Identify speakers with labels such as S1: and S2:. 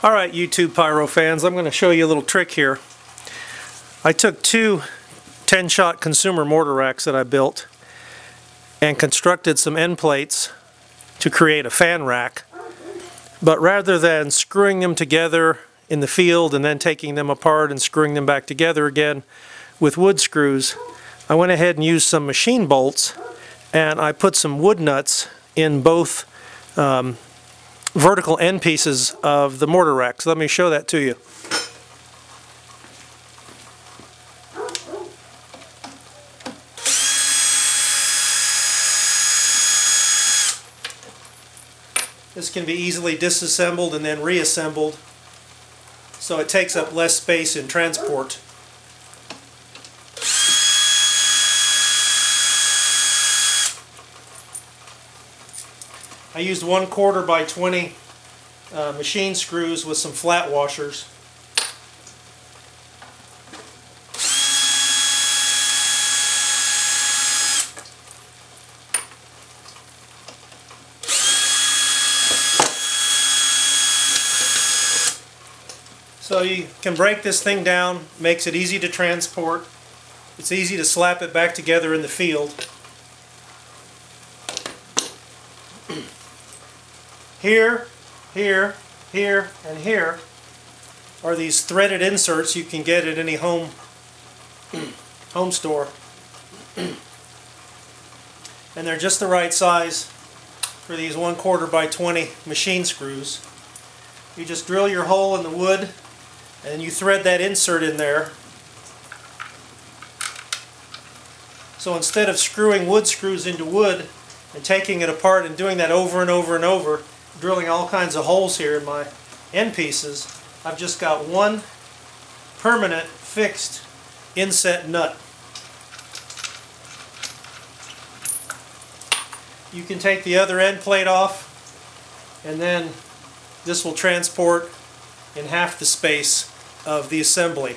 S1: Alright, YouTube Pyro fans, I'm going to show you a little trick here. I took two 10-shot consumer mortar racks that I built and constructed some end plates to create a fan rack. But rather than screwing them together in the field and then taking them apart and screwing them back together again with wood screws, I went ahead and used some machine bolts, and I put some wood nuts in both vertical end pieces of the mortar rack. So let me show that to you. This can be easily disassembled and then reassembled, so it takes up less space in transport. I used 1/4 by 20 machine screws with some flat washers. So you can break this thing down, makes it easy to transport. It's easy to slap it back together in the field. Here, here, here, and here are these threaded inserts you can get at any home store. And they're just the right size for these 1/4 by 20 machine screws. You just drill your hole in the wood and you thread that insert in there. So instead of screwing wood screws into wood and taking it apart and doing that over and over and over, drilling all kinds of holes here in my end pieces, I've just got one permanent fixed inset nut. You can take the other end plate off, and then this will transport in half the space of the assembly.